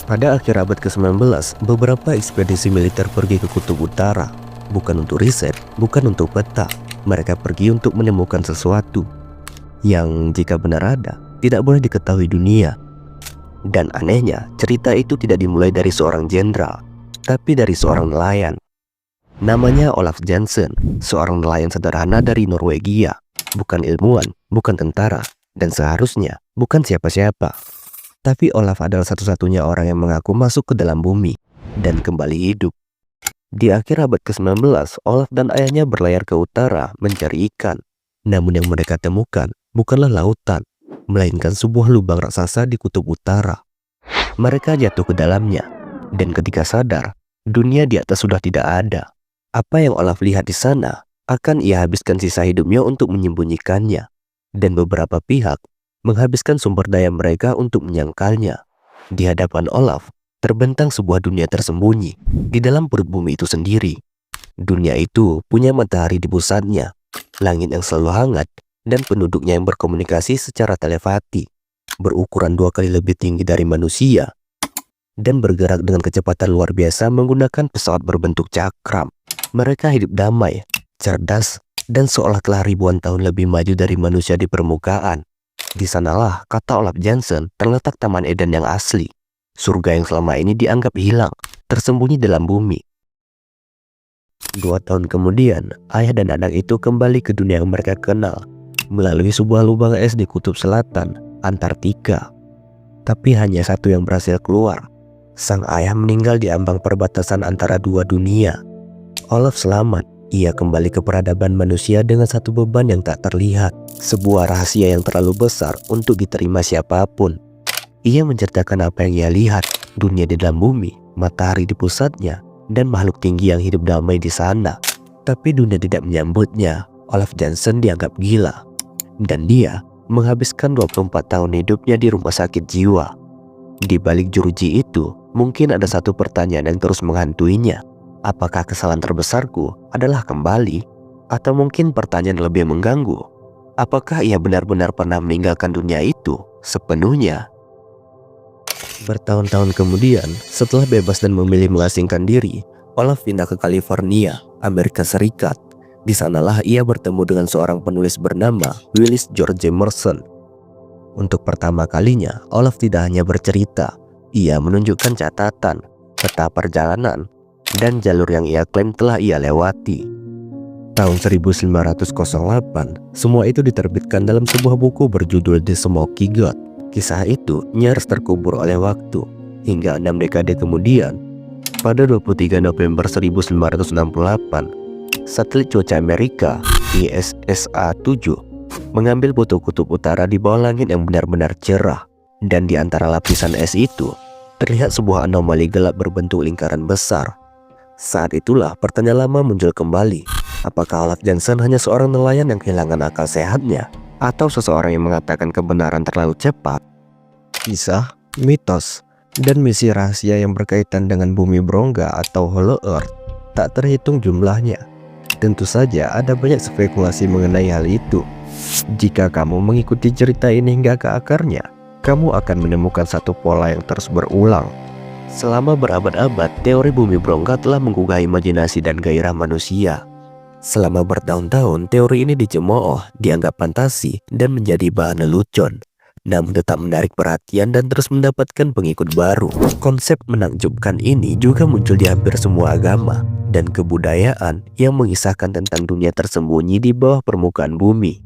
Pada akhir abad ke-19, beberapa ekspedisi militer pergi ke Kutub Utara. Bukan untuk riset, bukan untuk peta. Mereka pergi untuk menemukan sesuatu yang jika benar ada, tidak boleh diketahui dunia. Dan anehnya, cerita itu tidak dimulai dari seorang jenderal, tapi dari seorang nelayan. Namanya Olaf Jansen, seorang nelayan sederhana dari Norwegia. Bukan ilmuwan, bukan tentara, dan seharusnya bukan siapa-siapa. Tapi Olaf adalah satu-satunya orang yang mengaku masuk ke dalam bumi dan kembali hidup. Di akhir abad ke-19, Olaf dan ayahnya berlayar ke utara mencari ikan. Namun yang mereka temukan bukanlah lautan, melainkan sebuah lubang raksasa di Kutub Utara. Mereka jatuh ke dalamnya, dan ketika sadar, dunia di atas sudah tidak ada. Apa yang Olaf lihat di sana akan ia habiskan sisa hidupnya untuk menyembunyikannya, dan beberapa pihak menghabiskan sumber daya mereka untuk menyangkalnya. Di hadapan Olaf terbentang sebuah dunia tersembunyi di dalam perut bumi itu sendiri. Dunia itu punya matahari di pusatnya, langit yang selalu hangat, dan penduduknya yang berkomunikasi secara telepati, berukuran 2 kali lebih tinggi dari manusia, dan bergerak dengan kecepatan luar biasa menggunakan pesawat berbentuk cakram. Mereka hidup damai, cerdas, dan seolah telah ribuan tahun lebih maju dari manusia di permukaan. Di sanalah, kata Olaf Jansen, terletak Taman Eden yang asli. Surga yang selama ini dianggap hilang, tersembunyi dalam bumi. 2 tahun kemudian, ayah dan anak itu kembali ke dunia yang mereka kenal, melalui sebuah lubang es di Kutub Selatan, Antartika. Tapi hanya satu yang berhasil keluar. Sang ayah meninggal di ambang perbatasan antara dua dunia. Olaf selamat. Ia kembali ke peradaban manusia dengan satu beban yang tak terlihat. Sebuah rahasia yang terlalu besar untuk diterima siapapun. Ia menceritakan apa yang ia lihat. Dunia di dalam bumi, matahari di pusatnya, dan makhluk tinggi yang hidup damai di sana. Tapi dunia tidak menyambutnya. Olaf Jansen dianggap gila. Dan dia menghabiskan 24 tahun hidupnya di rumah sakit jiwa. Di balik jeruji itu, mungkin ada satu pertanyaan yang terus menghantuinya. Apakah kesalahan terbesarku adalah kembali? Atau mungkin pertanyaan lebih mengganggu, apakah ia benar-benar pernah meninggalkan dunia itu sepenuhnya? Bertahun-tahun kemudian, setelah bebas dan memilih mengasingkan diri, Olaf pindah ke California, Amerika Serikat. Di sanalah ia bertemu dengan seorang penulis bernama Willis George Emerson. Untuk pertama kalinya, Olaf tidak hanya bercerita, ia menunjukkan catatan, peta perjalanan, dan jalur yang ia klaim telah ia lewati. Tahun 1908, semua itu diterbitkan dalam sebuah buku berjudul The Smoky God. Kisah itu nyaris terkubur oleh waktu, hingga 6 dekade kemudian, pada 23 November 1968, satelit cuaca Amerika, ISSA-7, mengambil foto kutub utara di bawah langit yang benar-benar cerah, dan di antara lapisan es itu, terlihat sebuah anomali gelap berbentuk lingkaran besar. Saat itulah pertanyaan lama muncul kembali. Apakah Olaf Jansen hanya seorang nelayan yang kehilangan akal sehatnya? Atau seseorang yang mengatakan kebenaran terlalu cepat? Kisah, mitos, dan misi rahasia yang berkaitan dengan bumi berongga atau Hollow Earth tak terhitung jumlahnya. Tentu saja ada banyak spekulasi mengenai hal itu. Jika kamu mengikuti cerita ini hingga ke akarnya, kamu akan menemukan satu pola yang terus berulang. Selama berabad-abad, teori bumi berongga telah menggugah imajinasi dan gairah manusia. Selama bertahun-tahun, teori ini dicemooh, dianggap fantasi, dan menjadi bahan lelucon. Namun tetap menarik perhatian dan terus mendapatkan pengikut baru. Konsep menakjubkan ini juga muncul di hampir semua agama dan kebudayaan yang mengisahkan tentang dunia tersembunyi di bawah permukaan bumi.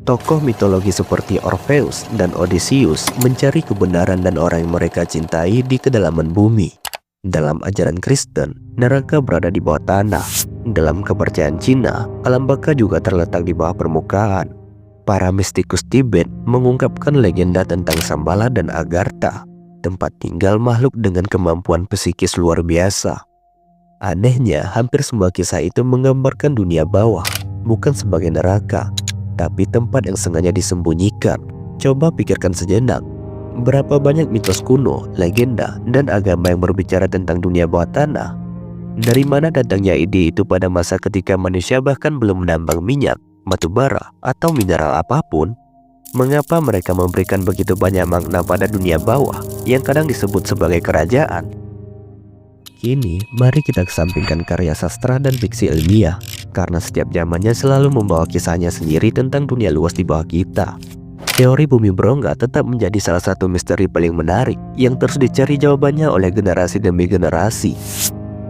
Tokoh mitologi seperti Orpheus dan Odysseus mencari kebenaran dan orang yang mereka cintai di kedalaman bumi. Dalam ajaran Kristen, neraka berada di bawah tanah. Dalam kepercayaan Cina, alam baka juga terletak di bawah permukaan. Para mistikus Tibet mengungkapkan legenda tentang Shambhala dan Agartha, tempat tinggal makhluk dengan kemampuan psikis luar biasa. Anehnya, hampir semua kisah itu menggambarkan dunia bawah, bukan sebagai neraka, tapi tempat yang sengaja disembunyikan. Coba pikirkan sejenak, berapa banyak mitos kuno, legenda, dan agama yang berbicara tentang dunia bawah tanah? Dari mana datangnya ide itu pada masa ketika manusia bahkan belum menambang minyak, batu bara, atau mineral apapun? Mengapa mereka memberikan begitu banyak makna pada dunia bawah yang kadang disebut sebagai kerajaan? Kini, mari kita kesampingkan karya sastra dan fiksi ilmiah, karena setiap zamannya selalu membawa kisahnya sendiri tentang dunia luas di bawah kita. Teori bumi berongga tetap menjadi salah satu misteri paling menarik yang terus dicari jawabannya oleh generasi demi generasi.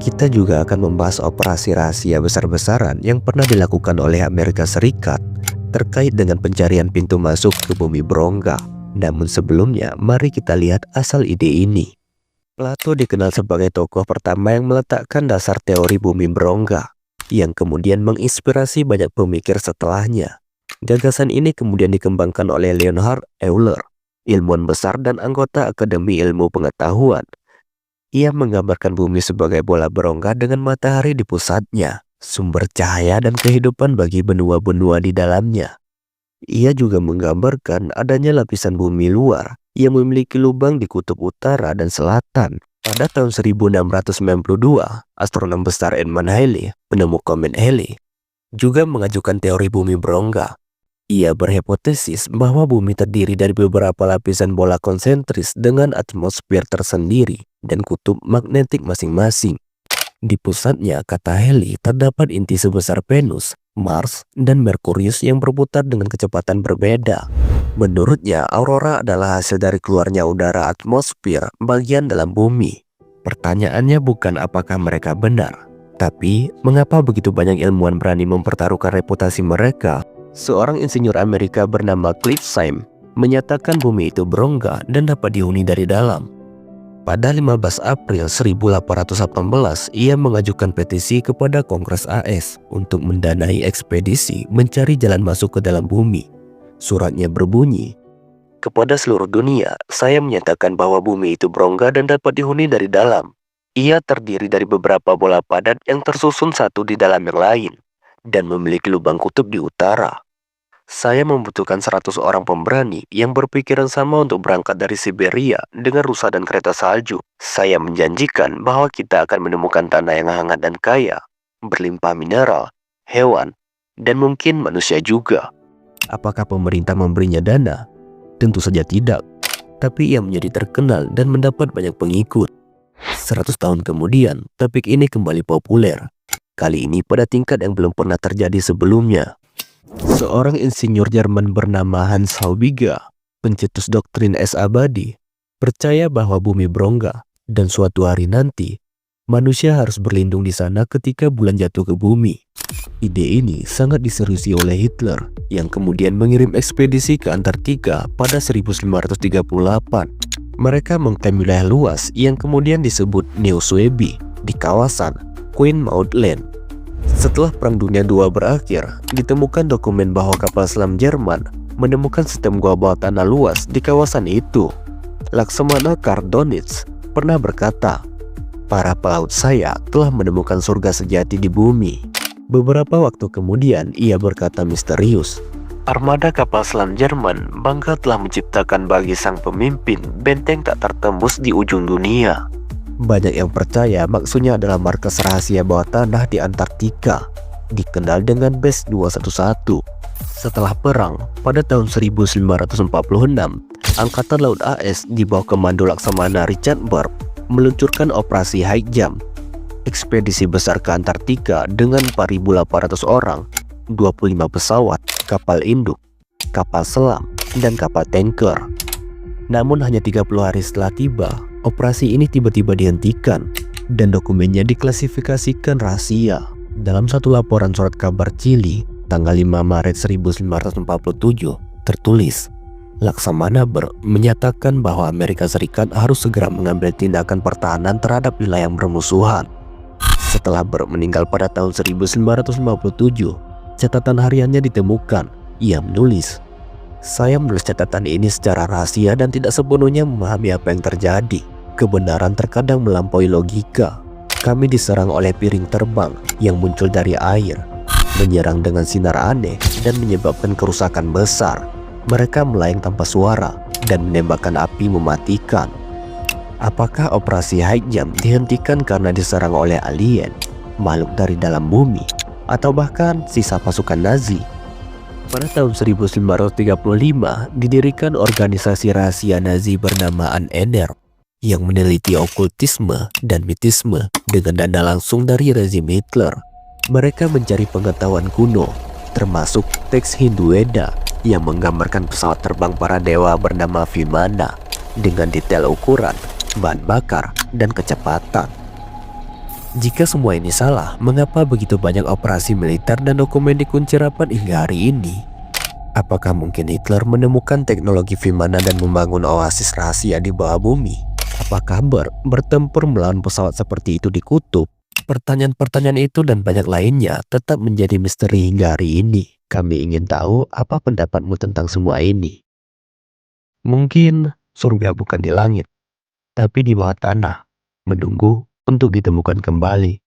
Kita juga akan membahas operasi rahasia besar-besaran yang pernah dilakukan oleh Amerika Serikat terkait dengan pencarian pintu masuk ke bumi berongga. Namun sebelumnya, mari kita lihat asal ide ini. Plato dikenal sebagai tokoh pertama yang meletakkan dasar teori bumi berongga, yang kemudian menginspirasi banyak pemikir setelahnya. Gagasan ini kemudian dikembangkan oleh Leonhard Euler, ilmuwan besar dan anggota Akademi Ilmu Pengetahuan. Ia menggambarkan bumi sebagai bola berongga dengan matahari di pusatnya, sumber cahaya dan kehidupan bagi benua-benua di dalamnya. Ia juga menggambarkan adanya lapisan bumi luar yang memiliki lubang di kutub utara dan selatan. Pada tahun 1692, astronom besar Edmund Halley, penemu komet Halley, juga mengajukan teori bumi berongga. Ia berhipotesis bahwa bumi terdiri dari beberapa lapisan bola konsentris dengan atmosfer tersendiri dan kutub magnetik masing-masing. Di pusatnya, kata Halley, terdapat inti sebesar Venus, Mars, dan Merkurius yang berputar dengan kecepatan berbeda. Menurutnya, aurora adalah hasil dari keluarnya udara atmosfer bagian dalam bumi. Pertanyaannya bukan apakah mereka benar, tapi mengapa begitu banyak ilmuwan berani mempertaruhkan reputasi mereka. Seorang insinyur Amerika bernama Cliff Syme menyatakan bumi itu berongga dan dapat dihuni dari dalam. Pada 15 April 1818, ia mengajukan petisi kepada Kongres AS untuk mendanai ekspedisi mencari jalan masuk ke dalam bumi. Suratnya berbunyi, "Kepada seluruh dunia, saya menyatakan bahwa bumi itu berongga dan dapat dihuni dari dalam. Ia terdiri dari beberapa bola padat yang tersusun satu di dalam yang lain, dan memiliki lubang kutub di utara. Saya membutuhkan 100 orang pemberani yang berpikiran sama untuk berangkat dari Siberia dengan rusa dan kereta salju. Saya menjanjikan bahwa kita akan menemukan tanah yang hangat dan kaya, berlimpah mineral, hewan, dan mungkin manusia juga." Apakah pemerintah memberinya dana? Tentu saja tidak. Tapi ia menjadi terkenal dan mendapat banyak pengikut. 100 tahun kemudian, topik ini kembali populer. Kali ini pada tingkat yang belum pernah terjadi sebelumnya. Seorang insinyur Jerman bernama Hans Haubiger, pencetus doktrin es abadi, percaya bahwa bumi berongga dan suatu hari nanti manusia harus berlindung di sana ketika bulan jatuh ke bumi. Ide ini sangat diseriusi oleh Hitler yang kemudian mengirim ekspedisi ke Antartika pada 1938. Mereka mengklaim wilayah luas yang kemudian disebut New Sueby di kawasan Queen Maud Land. Setelah Perang Dunia II berakhir, ditemukan dokumen bahwa kapal selam Jerman menemukan sistem gua bawah tanah luas di kawasan itu. Laksamana Kardonich pernah berkata, "Para pelaut saya telah menemukan surga sejati di bumi." Beberapa waktu kemudian, ia berkata misterius, "Armada kapal selam Jerman bangga telah menciptakan bagi sang pemimpin benteng tak tertembus di ujung dunia." Banyak yang percaya maksudnya adalah markas rahasia bawah tanah di Antartika, dikenal dengan Base 211. Setelah perang, pada tahun 1946, Angkatan Laut AS di bawah komando Laksamana Richard Burr meluncurkan operasi High Jump, ekspedisi besar ke Antartika dengan 4.800 orang, 25 pesawat, kapal induk, kapal selam, dan kapal tanker. Namun hanya 30 hari setelah tiba, operasi ini tiba-tiba dihentikan dan dokumennya diklasifikasikan rahasia. Dalam satu laporan surat kabar Chili tanggal 5 Maret 1947 tertulis, Laksamana Burr menyatakan bahwa Amerika Serikat harus segera mengambil tindakan pertahanan terhadap wilayah yang bermusuhan. Setelah Burr meninggal pada tahun 1957, catatan hariannya ditemukan. Ia menulis, "Saya menulis catatan ini secara rahasia dan tidak sepenuhnya memahami apa yang terjadi. Kebenaran terkadang melampaui logika. Kami diserang oleh piring terbang yang muncul dari air, menyerang dengan sinar aneh dan menyebabkan kerusakan besar. Mereka melayang tanpa suara dan menembakkan api mematikan." Apakah operasi High Jump dihentikan karena diserang oleh alien, makhluk dari dalam bumi, atau bahkan sisa pasukan Nazi? Pada tahun 1935 didirikan organisasi rahasia Nazi bernama ANNR yang meneliti okultisme dan mitisme dengan dana langsung dari rezim Hitler. Mereka mencari pengetahuan kuno, termasuk teks Hindu Weda yang menggambarkan pesawat terbang para dewa bernama Vimana dengan detail ukuran, bahan bakar, dan kecepatan. Jika semua ini salah, mengapa begitu banyak operasi militer dan dokumen dikunci rapat hingga hari ini? Apakah mungkin Hitler menemukan teknologi Vimana dan membangun oasis rahasia di bawah bumi? Apakah bertempur melawan pesawat seperti itu di kutub? Pertanyaan-pertanyaan itu dan banyak lainnya tetap menjadi misteri hingga hari ini. Kami ingin tahu apa pendapatmu tentang semua ini. Mungkin surga bukan di langit, tapi di bawah tanah, menunggu untuk ditemukan kembali.